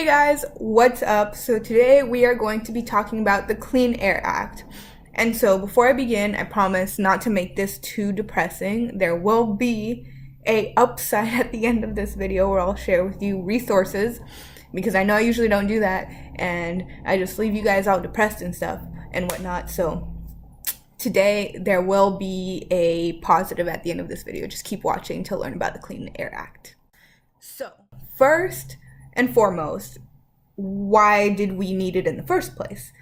Hey guys, what's up? So today we are going to be talking about the Clean Air Act. And so before I begin, I promise not to make this too depressing. There will be a upside at the end of this video where I'll share with you resources, because I know I usually don't do that and I just leave you guys out depressed and stuff and whatnot. So today there will be a positive at the end of this video. Just keep watching to learn about the Clean Air Act. So first and foremost, why did we need it in the first place?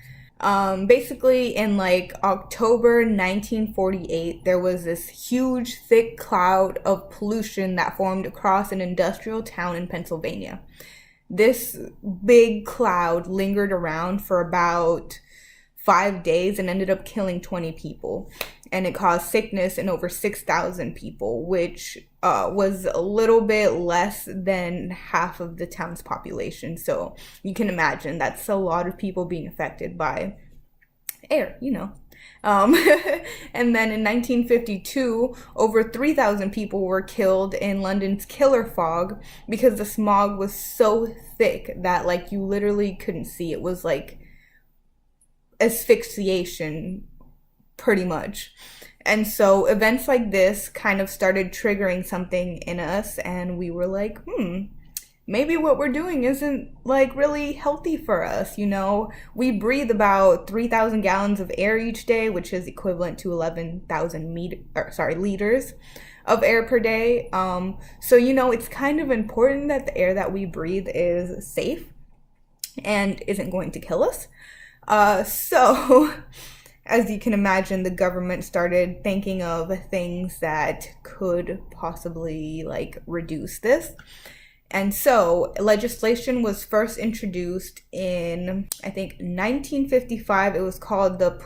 Basically in like October 1948, there was this huge thick cloud of pollution that formed across an industrial town in Pennsylvania. This big cloud lingered around for about 5 days and ended up killing 20 people, and it caused sickness in over 6,000 people, which was a little bit less than half of the town's population. So you can imagine that's a lot of people being affected by air, you know. And then in 1952, over 3,000 people were killed in London's killer fog because the smog was so thick that like you literally couldn't see. It was like asphyxiation pretty much. And so events like this kind of started triggering something in us, and we were like, maybe what we're doing isn't like really healthy for us. You know, we breathe about 3,000 gallons of air each day, which is equivalent to 11,000 liters of air per day. So, you know, it's kind of important that the air that we breathe is safe and isn't going to kill us. So as you can imagine, the government started thinking of things that could possibly like reduce this. And so legislation was first introduced in, I think, 1955. It was called the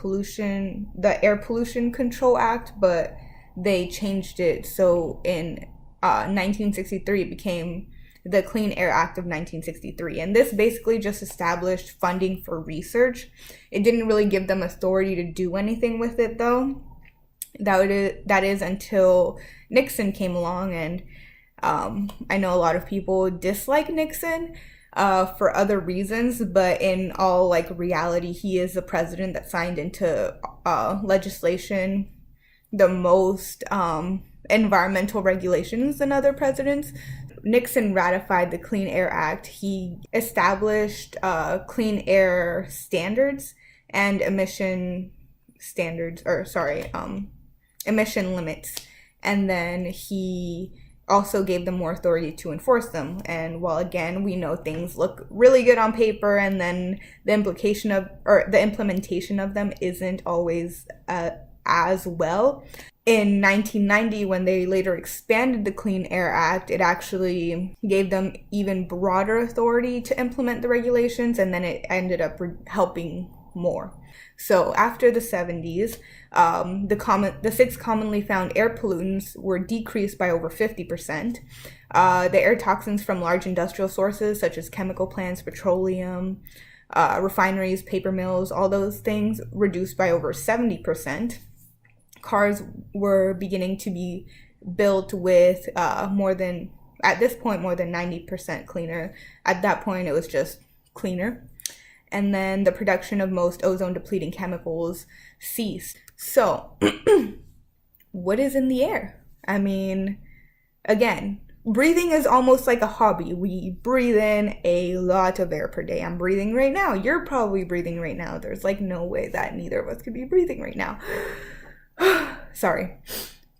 Air Pollution Control Act, but they changed it. So in 1963, it became the Clean Air Act of 1963. And this basically just established funding for research. It didn't really give them authority to do anything with it, though. That is until Nixon came along, and I know a lot of people dislike Nixon for other reasons, but in all like reality, he is the president that signed into legislation the most environmental regulations than other presidents. Nixon ratified the Clean Air Act. He established clean air standards and emission limits. And then he also gave them more authority to enforce them. And while again, we know things look really good on paper, and then the implementation of them isn't always as well. In 1990, when they later expanded the Clean Air Act, it actually gave them even broader authority to implement the regulations, and then it ended up helping more. So after the 70s, the 6 commonly found air pollutants were decreased by over 50%. The air toxins from large industrial sources such as chemical plants, petroleum, refineries, paper mills, all those things reduced by over 70%. Cars were beginning to be built with more than 90% cleaner. At that point, it was just cleaner. And then the production of most ozone-depleting chemicals ceased. So, what is in the air? I mean, again, breathing is almost like a hobby. We breathe in a lot of air per day. I'm breathing right now. You're probably breathing right now. There's like no way that neither of us could be breathing right now. Sorry.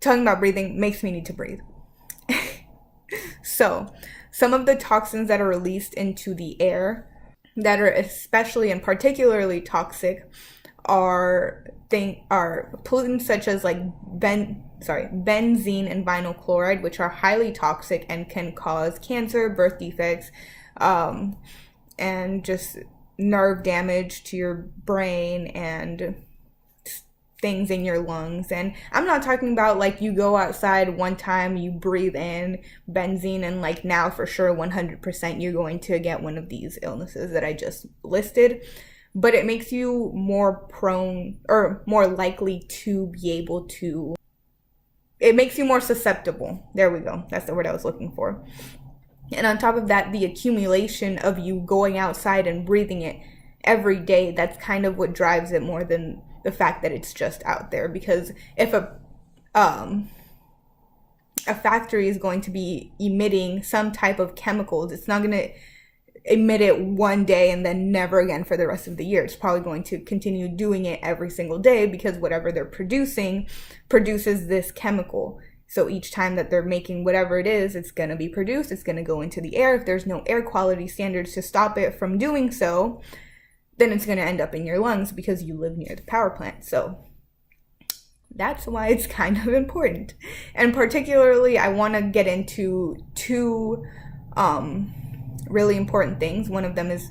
Talking about breathing makes me need to breathe. So, some of the toxins that are released into the air that are especially and particularly toxic are pollutants such as like benzene and vinyl chloride, which are highly toxic and can cause cancer, birth defects, and just nerve damage to your brain and things in your lungs. And I'm not talking about like you go outside one time, you breathe in benzene, and like now for sure 100% you're going to get one of these illnesses that I just listed. But it makes you more prone or more likely to be able to, it makes you more susceptible. There we go. That's the word I was looking for. And on top of that, the accumulation of you going outside and breathing it every day, that's kind of what drives it more than the fact that it's just out there. Because if a factory is going to be emitting some type of chemicals, it's not going to emit it one day and then never again for the rest of the year. It's probably going to continue doing it every single day, because whatever they're producing produces this chemical. So each time that they're making whatever it is, it's going to be produced, it's going to go into the air. If there's no air quality standards to stop it from doing so, then it's going to end up in your lungs because you live near the power plant. So that's why it's kind of important. And particularly, I want to get into two really important things. One of them is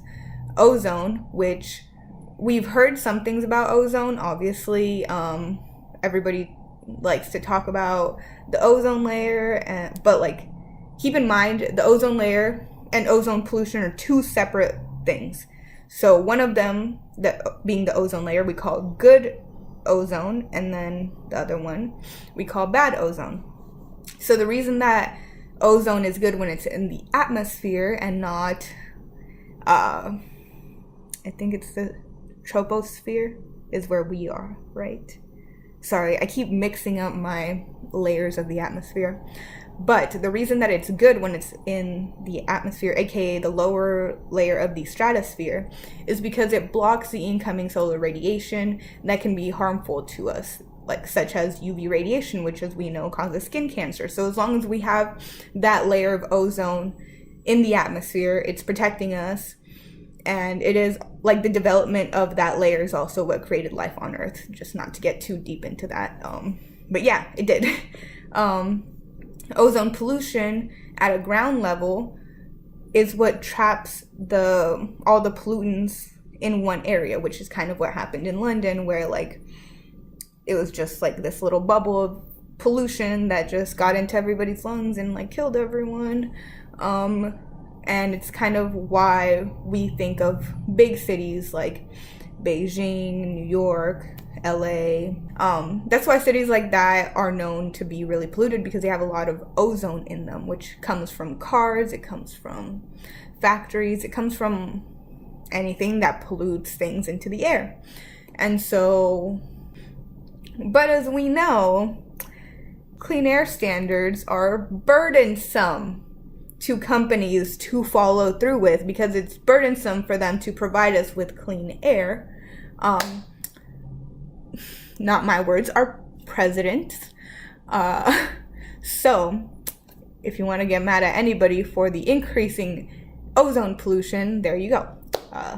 ozone, which we've heard some things about ozone. Obviously, everybody likes to talk about the ozone layer, but like, keep in mind, the ozone layer and ozone pollution are two separate things. So one of them, that being the ozone layer, we call good ozone, and then the other one we call bad ozone. So the reason that ozone is good when it's in the atmosphere and not I think it's the troposphere is where we are, right? Sorry, I keep mixing up my layers of the atmosphere. But the reason that it's good when it's in the atmosphere, aka the lower layer of the stratosphere, is because it blocks the incoming solar radiation that can be harmful to us, like such as UV radiation, which, as we know, causes skin cancer. So as long as we have that layer of ozone in the atmosphere, it's protecting us. And it is like the development of that layer is also what created life on Earth, just not to get too deep into that. But yeah, it did. Ozone pollution at a ground level is what traps all the pollutants in one area, which is kind of what happened in London, where like it was just like this little bubble of pollution that just got into everybody's lungs and like killed everyone. And it's kind of why we think of big cities like Beijing, New York, LA. That's why cities like that are known to be really polluted, because they have a lot of ozone in them, which comes from cars, it comes from factories, it comes from anything that pollutes things into the air. And so, but as we know, clean air standards are burdensome to companies to follow through with, because it's burdensome for them to provide us with clean air. Not my words, our president. So if you want to get mad at anybody for the increasing ozone pollution, there you go.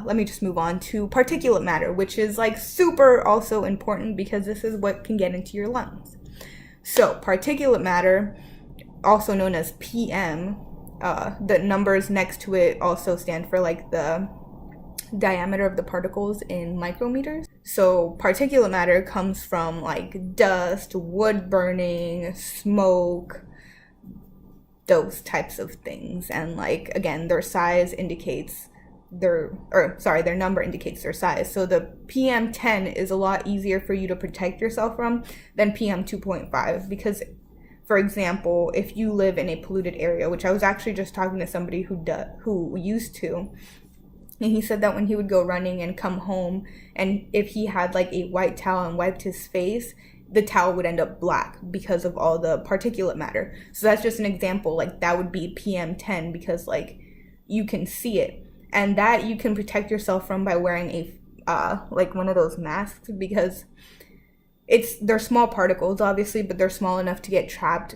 Let me just move on to particulate matter, which is like super also important, because this is what can get into your lungs. So particulate matter, also known as PM, the numbers next to it also stand for like the diameter of the particles in micrometers. So particulate matter comes from like dust, wood burning, smoke, those types of things. And like, again, their number indicates their size. So the PM10 is a lot easier for you to protect yourself from than PM2.5, because for example, if you live in a polluted area, which I was actually just talking to somebody who used to, and he said that when he would go running and come home, and if he had like a white towel and wiped his face, the towel would end up black because of all the particulate matter. So that's just an example. Like that would be PM10, because like you can see it, and that you can protect yourself from by wearing a like one of those masks, because they're small particles obviously, but they're small enough to get trapped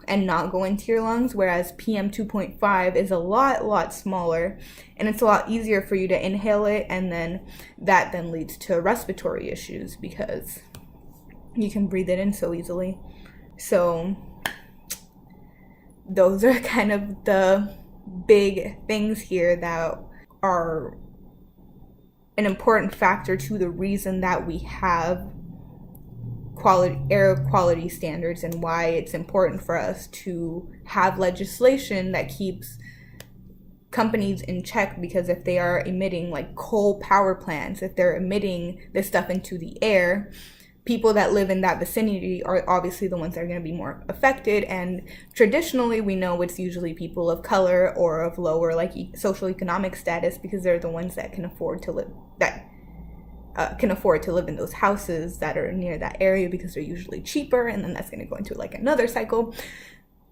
and not go into your lungs, whereas PM 2.5 is a lot smaller, and it's a lot easier for you to inhale it, and then that then leads to respiratory issues because you can breathe it in so easily. So those are kind of the big things here that are an important factor to the reason that we have air quality standards, and why it's important for us to have legislation that keeps companies in check. Because if they are emitting like coal power plants, if they're emitting this stuff into the air, people that live in that vicinity are obviously the ones that are going to be more affected. And traditionally, we know it's usually people of color or of lower like social economic status, because they're the ones that can afford to live in those houses that are near that area, because they're usually cheaper. And then that's going to go into like another cycle.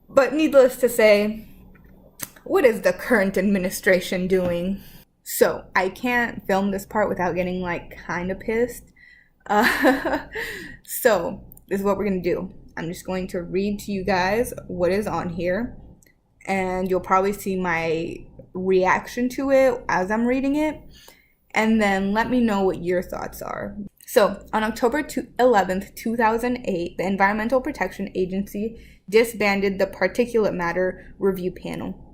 But needless to say, what is the current administration doing? So I can't film this part without getting like kind of pissed. So this is what we're gonna do. I'm just going to read to you guys what is on here, and you'll probably see my reaction to it as I'm reading it, and then let me know what your thoughts are. So on October 11th, 2008, the Environmental Protection Agency disbanded the Particulate Matter Review Panel.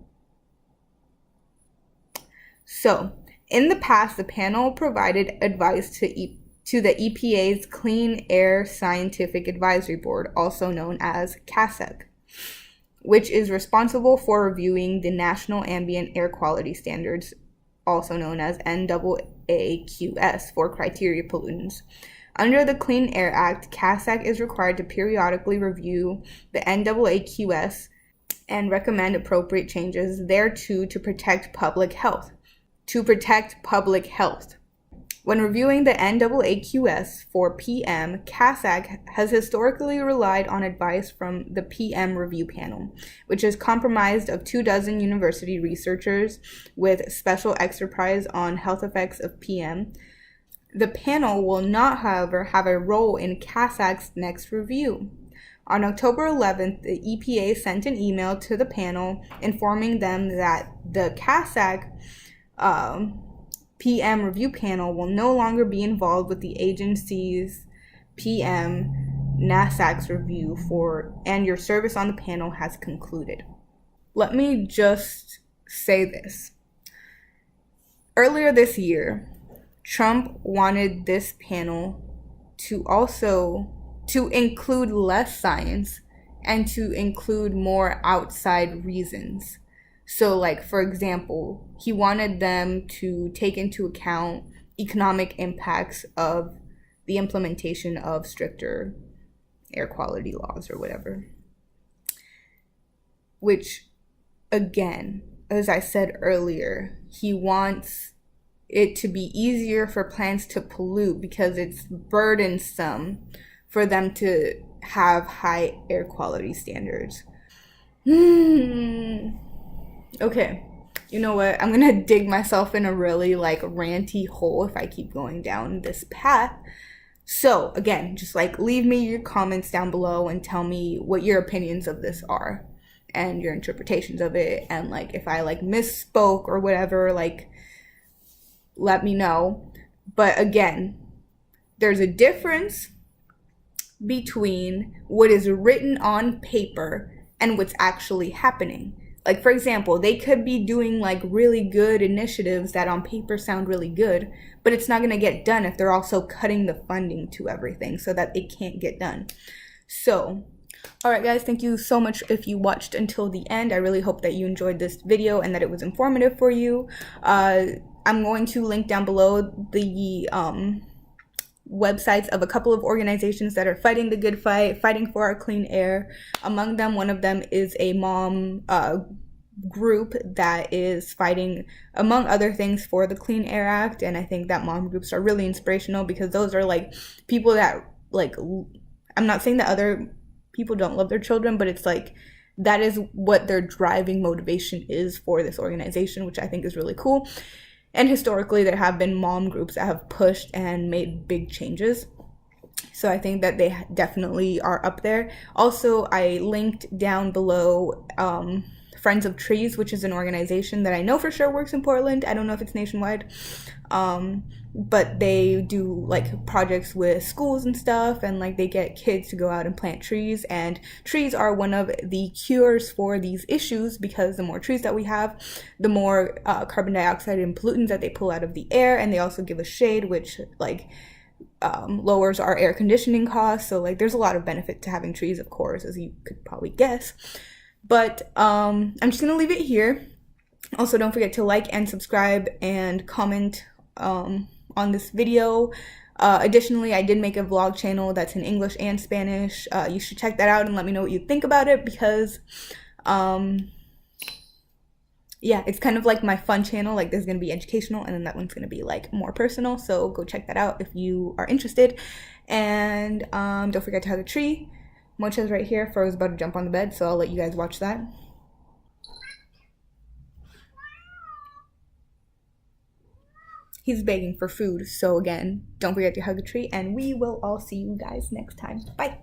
So in the past, the panel provided advice to the EPA's Clean Air Scientific Advisory Board, also known as CASAC, which is responsible for reviewing the National Ambient Air Quality Standards, also known as NAAQS, for criteria pollutants. Under the Clean Air Act, CASAC is required to periodically review the NAAQS and recommend appropriate changes thereto to protect public health. When reviewing the NAAQS for PM, CASAC has historically relied on advice from the PM Review Panel, which is comprised of 24 university researchers with special expertise on health effects of PM. The panel will not, however, have a role in CASAC's next review. On October 11th, the EPA sent an email to the panel informing them that the CASAC PM Review Panel will no longer be involved with the agency's PM NASAC's review and your service on the panel has concluded. Let me just say this. Earlier this year, Trump wanted this panel to include less science and to include more outside reasons. So, like, for example, he wanted them to take into account economic impacts of the implementation of stricter air quality laws or whatever. Which, again, as I said earlier, he wants it to be easier for plants to pollute because it's burdensome for them to have high air quality standards. Okay, you know what? I'm gonna dig myself in a really like ranty hole if I keep going down this path. So again, just like leave me your comments down below and tell me what your opinions of this are and your interpretations of it, and like if I like misspoke or whatever, like let me know. But again, there's a difference between what is written on paper and what's actually happening. Like, for example, they could be doing like really good initiatives that on paper sound really good, but it's not going to get done if they're also cutting the funding to everything so that it can't get done. So, all right, guys, thank you so much if you watched until the end. I really hope that you enjoyed this video and that it was informative for you. I'm going to link down below the websites of a couple of organizations that are fighting the good fight, fighting for our clean air. Among them, one of them is a mom group that is fighting, among other things, for the Clean Air Act. And I think that mom groups are really inspirational because those are like people that like, I'm not saying that other people don't love their children, but it's like that is what their driving motivation is for this organization, which I think is really cool. And historically, there have been mom groups that have pushed and made big changes. So I think that they definitely are up there. Also, I linked down below Friends of Trees, which is an organization that I know for sure works in Portland. I don't know if it's nationwide. But they do like projects with schools and stuff, and like they get kids to go out and plant trees, and trees are one of the cures for these issues because the more trees that we have, the more carbon dioxide and pollutants that they pull out of the air, and they also give us shade, which like lowers our air conditioning costs. So like there's a lot of benefit to having trees, of course, as you could probably guess. But I'm just gonna leave it here. Also, don't forget to like and subscribe and comment on this video. Additionally, I did make a vlog channel that's in English and Spanish. You should check that out and let me know what you think about it, because yeah, it's kind of like my fun channel. Like, there's gonna be educational, and then that one's gonna be like more personal. So go check that out if you are interested. And don't forget to hug a tree. Mocha's right here. Fro's about to jump on the bed, so I'll let you guys watch that. He's begging for food. So again, don't forget to hug a tree, and we will all see you guys next time. Bye.